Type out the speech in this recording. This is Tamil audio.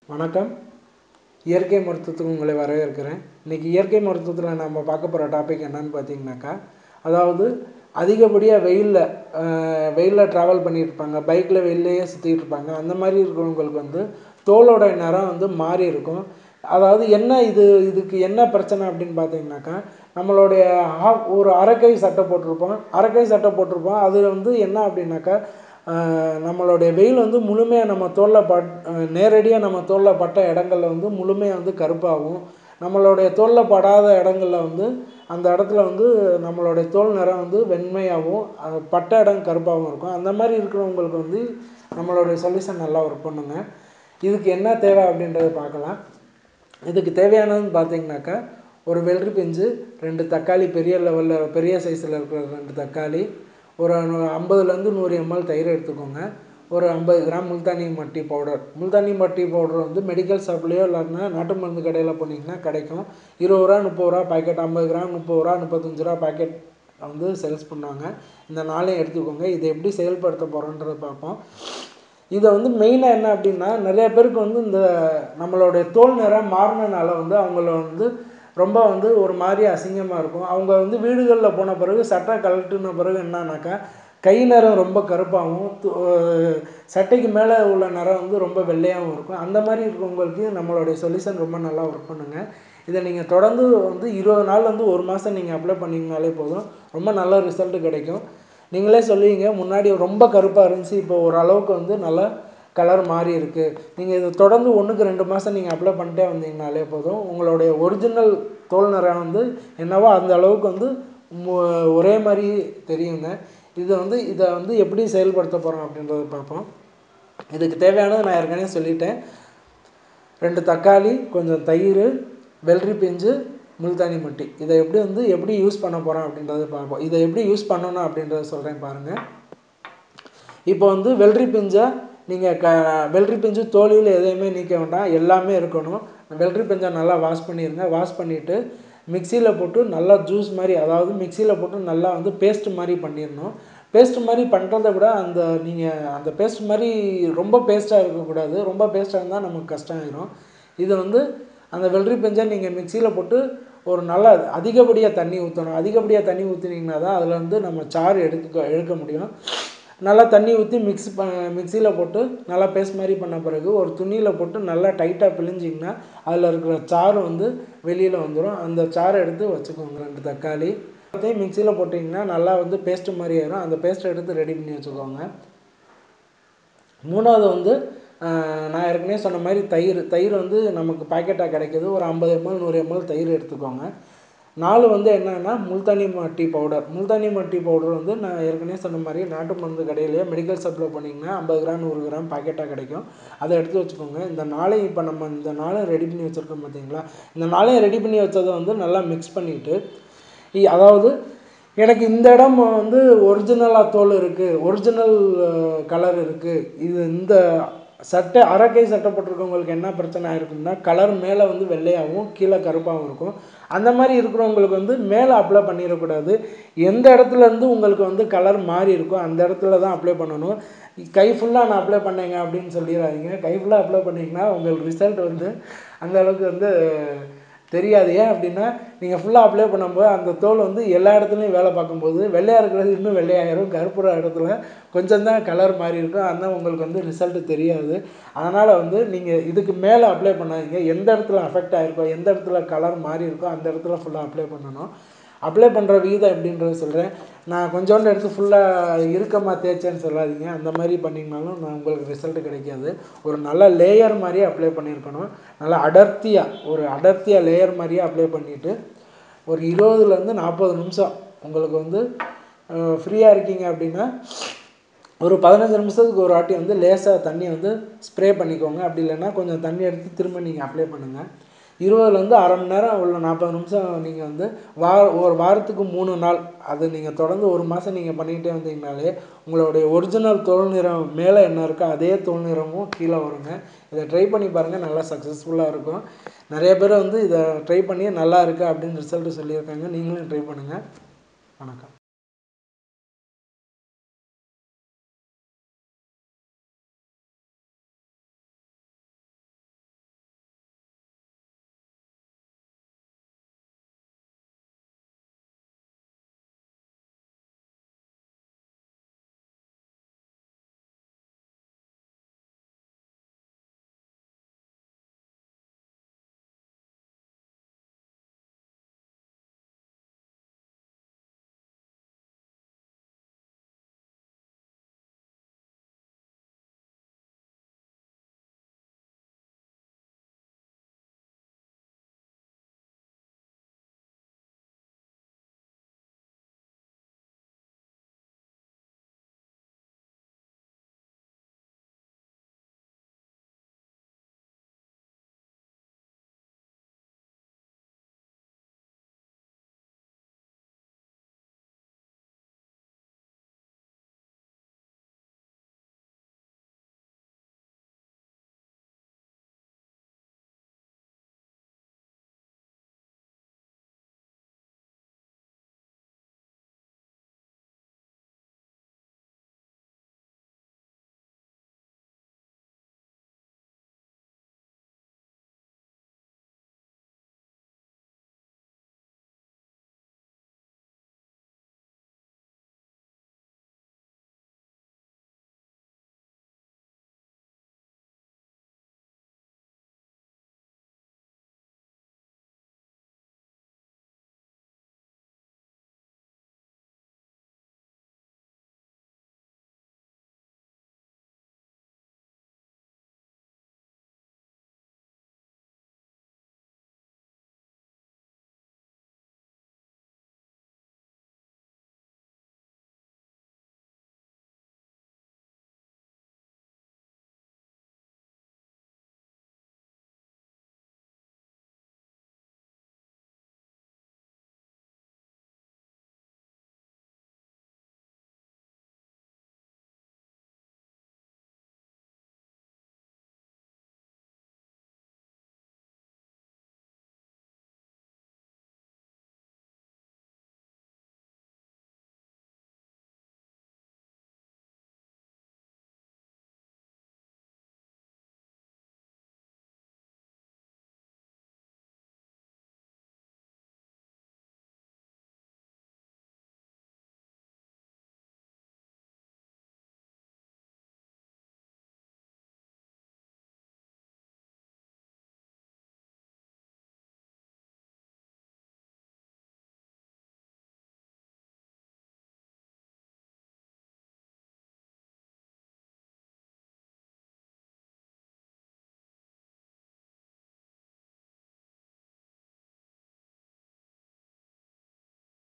வணக்கம். இயற்கை மருத்துவத்துக்கு உங்களை வரவேற்கிறேன். இன்றைக்கி இயற்கை மருத்துவத்தில் நம்ம பார்க்க போகிற டாபிக் என்னன்னு பார்த்தீங்கன்னாக்கா, அதாவது அதிகப்படியாக வெயிலில் ட்ராவல் பண்ணியிருப்பாங்க, பைக்கில் வெயில்லையே சுற்றிட்டு இருப்பாங்க. அந்த மாதிரி இருக்கிறவங்களுக்கு வந்து தோலோட நிறம் வந்து மாறி இருக்கும். அதாவது இதுக்கு என்ன பிரச்சனை அப்படின்னு பார்த்தீங்கன்னாக்கா, நம்மளுடைய ஒரு அரைக்கை சட்டை போட்டிருப்போம். அது வந்து என்ன அப்படின்னாக்கா, நம்மளுடைய வெயில் வந்து முழுமையாக நம்ம தோலில் நேரடியாக நம்ம தோலில் பட்ட இடங்களில் வந்து முழுமையாக வந்து கருப்பாகும். நம்மளுடைய தோலில் படாத இடங்களில் வந்து அந்த இடத்துல வந்து நம்மளுடைய தோல் நிறம் வந்து வெண்மையாகவும் பட்ட இடம் கருப்பாகவும் இருக்கும். அந்த மாதிரி இருக்கிறவங்களுக்கு வந்து நம்மளுடைய சொல்யூஷன் நல்லா ஒர்க் பண்ணுங்க. இதுக்கு என்ன தேவை அப்படின்றத பார்க்கலாம். இதுக்கு தேவையானதுன்னு பார்த்தீங்கன்னாக்கா, ஒரு வெள்ளரி பிஞ்சு, 2 தக்காளி, பெரிய சைஸில் இருக்கிற 2 தக்காளி, ஒரு 50லேருந்து 100 ml தயிர் எடுத்துக்கோங்க. ஒரு 50 கிராம் முல்தானி மட்டி பவுடர் வந்து மெடிக்கல் ஷாப்லேயோ இல்லைன்னா நாட்டு மருந்து கடையில் போனீங்கன்னா கிடைக்கும். 20 ரூபா 30 ரூபா பாக்கெட், 50 கிராம் 30 ரூபா 35 ரூபா பாக்கெட் வந்து சேல்ஸ் பண்ணுவாங்க. இந்த 4 எடுத்துக்கோங்க. இதை எப்படி செயல்படுத்த போகிறோன்றதை பார்ப்போம். இதை வந்து மெயினாக என்ன அப்படின்னா, நிறைய பேருக்கு வந்து இந்த நம்மளுடைய தோல் நிறம் மாறினால வந்து அவங்கள வந்து ரொம்ப வந்து ஒரு மாதிரி அசிங்கமாக இருக்கும். அவங்க வந்து வீடுகளில் போன பிறகு சட்டை கழட்டின பிறகு என்னன்னாக்கா, கை நிறம் ரொம்ப கருப்பாகவும் சட்டைக்கு மேலே உள்ள நிறம் வந்து ரொம்ப வெள்ளையாகவும் இருக்கும். அந்த மாதிரி இருக்கிறவங்களுக்கு நம்மளுடைய சொல்யூஷன் ரொம்ப நல்லா ஒர்க் பண்ணுங்க. இதை நீங்கள் தொடர்ந்து வந்து 20 நாள்லேருந்து 1 மாதம் நீங்கள் அப்ளை பண்ணிங்கனாலே போதும், ரொம்ப நல்ல ரிசல்ட் கிடைக்கும். நீங்களே சொல்லுவீங்க, முன்னாடி ரொம்ப கருப்பாக இருந்துச்சு, இப்போ ஓரளவுக்கு வந்து நல்லா கலர் மாறி இருக்குது. நீங்கள் இதை தொடர்ந்து 1க்கு 2 மாதம் நீங்கள் அப்ளை பண்ணிட்டே வந்தீங்கனாலே போதும், உங்களுடைய ஒரிஜினல் தோல் நிறம் வந்து என்னவோ அந்த அளவுக்கு வந்து ஒரே மாதிரி தெரியுங்க. இதை வந்து எப்படி செயல்படுத்த போகிறோம் அப்படின்றத பார்ப்போம். இதுக்கு தேவையானது நான் ஏற்கனவே சொல்லிட்டேன். 2 தக்காளி, கொஞ்சம் தயிர், வெள்ளரி பிஞ்சு, முல்தானி மட்டி. இதை எப்படி யூஸ் பண்ண போகிறோம் அப்படின்றத பார்ப்போம். இதை எப்படி யூஸ் பண்ணணும் அப்படின்றத சொல்கிறேன் பாருங்கள். இப்போ வந்து வெள்ளரி பிஞ்சு தோலில் எதையுமே நீக்க வேண்டாம், எல்லாமே இருக்கணும். வெள்ளரி பிஞ்சை நல்லா வாஷ் பண்ணிடுங்க. வாஷ் பண்ணிவிட்டு மிக்சியில் போட்டு நல்லா ஜூஸ் மாதிரி, அதாவது மிக்சியில் போட்டு நல்லா வந்து பேஸ்ட் மாதிரி பண்ணிடணும். பேஸ்ட் மாதிரி பண்ணுறதை விட நீங்கள் அந்த பேஸ்ட் மாதிரி ரொம்ப பேஸ்ட்டாக இருக்கக்கூடாது. ரொம்ப பேஸ்ட்டாக இருந்தால் நமக்கு கஷ்டம் ஆகிடும். இதை வந்து அந்த வெள்ளரி பிஞ்சை நீங்கள் மிக்சியில் போட்டு ஒரு நல்லா அதிகப்படியாக தண்ணி ஊற்றணும். அதிகப்படியாக தண்ணி ஊற்றினீங்கன்னா தான் அதில் வந்து நம்ம சாறு எடுக்க முடியும். நல்லா தண்ணி ஊற்றி மிக்சியில் போட்டு நல்லா பேஸ்ட் மாதிரி பண்ண பிறகு ஒரு துணியில் போட்டு நல்லா டைட்டாக பிழிஞ்சிங்கன்னா அதில் இருக்கிற சாறு வந்து வெளியில் வந்துடும். அந்த சாறை எடுத்து வச்சுக்கோங்க. 2 தக்காளி மிக்சியில் போட்டிங்கன்னா நல்லா வந்து பேஸ்ட் மாதிரி ஆயிடும். அந்த பேஸ்ட்டை எடுத்து ரெடி பண்ணி வச்சுக்கோங்க. 3வது வந்து நான் ஏற்கனவே சொன்ன மாதிரி தயிர் வந்து நமக்கு பாக்கெட்டாக கிடைக்கிது. ஒரு 50 ml 100 ml தயிர் எடுத்துக்கோங்க. 4 வந்து என்னென்னா முல்தானி மட்டி பவுடர் வந்து நான் ஏற்கனவே சொன்ன மாதிரி நாட்டு மருந்து கடையிலேயே மெடிக்கல் ஷாப்பில் போனீங்கன்னா 50 கிராம் 100 கிராம் பாக்கெட்டாக கிடைக்கும். அதை எடுத்து வச்சுக்கோங்க. இந்த 4 இப்போ நம்ம இந்த 4 ரெடி பண்ணி வச்சுருக்கோம் பார்த்தீங்களா, இந்த 4 ரெடி பண்ணி வச்சதை வந்து நல்லா மிக்ஸ் பண்ணிவிட்டு, அதாவது எனக்கு இந்த இடம் வந்து ஒரிஜினலாக தோல் இருக்குது, ஒரிஜினல் கலர் இருக்குது, இந்த அரைக்கை சட்டை போட்டிருக்கவங்களுக்கு என்ன பிரச்சனை ஆயிருக்குன்னா, கலர் மேலே வந்து வெள்ளையாகவும் கீழே கருப்பாகவும் இருக்கும். அந்த மாதிரி இருக்கிறவங்களுக்கு வந்து மேலே அப்ளை பண்ணிடக்கூடாது. எந்த இடத்துலேருந்து உங்களுக்கு வந்து கலர் மாறி இருக்கோ அந்த இடத்துல தான் அப்ளை பண்ணணும். கை ஃபுல்லாக நான் அப்ளை பண்ணேங்க அப்படின்னு சொல்லிடாதீங்க. கை ஃபுல்லாக அப்ளை பண்ணிங்கன்னா உங்களுக்கு ரிசல்ட் வந்து அந்த அளவுக்கு வந்து தெரியாது. ஏன் அப்படின்னா, நீங்கள் ஃபுல்லாக அப்ளை பண்ணும்போது அந்த தோல் வந்து எல்லா இடத்துலையும் வேலை பார்க்கும்போது வெள்ளையாக இருக்கிறது இன்னும் வெள்ளையாயிரும், கருப்புற இடத்துல கொஞ்சம் தான் கலர் மாறி இருக்கும். அதனால் உங்களுக்கு வந்து ரிசல்ட் தெரியாது. அதனால் வந்து நீங்கள் இதுக்கு மேலே அப்ளை பண்ணாதீங்க. எந்த இடத்துல அஃபெக்ட் ஆகிருக்கோ, எந்த இடத்துல கலர் மாறி இருக்கோ அந்த இடத்துல ஃபுல்லாக அப்ளை பண்ணணும். அப்ளை பண்ணுற விகிதம் எப்படின்றது சொல்கிறேன். நான் கொஞ்சோண்டு எடுத்து ஃபுல்லாக இறுக்கமாக தேய்ச்சேன்னு சொல்லாதீங்க. அந்த மாதிரி பண்ணிங்கனாலும் உங்களுக்கு ரிசல்ட் கிடைக்காது. ஒரு நல்ல லேயர் மாதிரியே அப்ளை பண்ணியிருக்கணும். நல்லா அடர்த்தியாக லேயர் மாதிரியே அப்ளை பண்ணிவிட்டு ஒரு 20லேருந்து 40 நிமிஷம் உங்களுக்கு வந்து ஃப்ரீயாக இருக்கீங்க அப்படின்னா ஒரு 15 நிமிஷத்துக்கு ஒரு வாட்டி வந்து லேசாக தண்ணி வந்து ஸ்ப்ரே பண்ணிக்கோங்க. அப்படி இல்லைன்னா கொஞ்சம் தண்ணி எடுத்து திரும்ப நீங்கள் அப்ளை பண்ணுங்கள். 20லேருந்து அரை மணி நேரம் உள்ள 40 நிமிஷம் நீங்கள் வந்து ஒரு வாரத்துக்கு 3 நாள் அது நீங்கள் தொடர்ந்து 1 மாதம் நீங்கள் பண்ணிக்கிட்டே வந்தீங்கனாலே உங்களுடைய ஒரிஜினல் தோல் நிறம் மேலே என்ன இருக்கோ அதே தோல் நிறமும் கீழே வருங்க. இதை ட்ரை பண்ணி பாருங்கள், நல்லா சக்ஸஸ்ஃபுல்லாக இருக்கும். நிறைய பேர் வந்து இதை ட்ரை பண்ணி நல்லா இருக்குது அப்படின்னு ரிசல்ட் சொல்லியிருக்காங்க. நீங்களும் ட்ரை பண்ணுங்கள். வணக்கம்.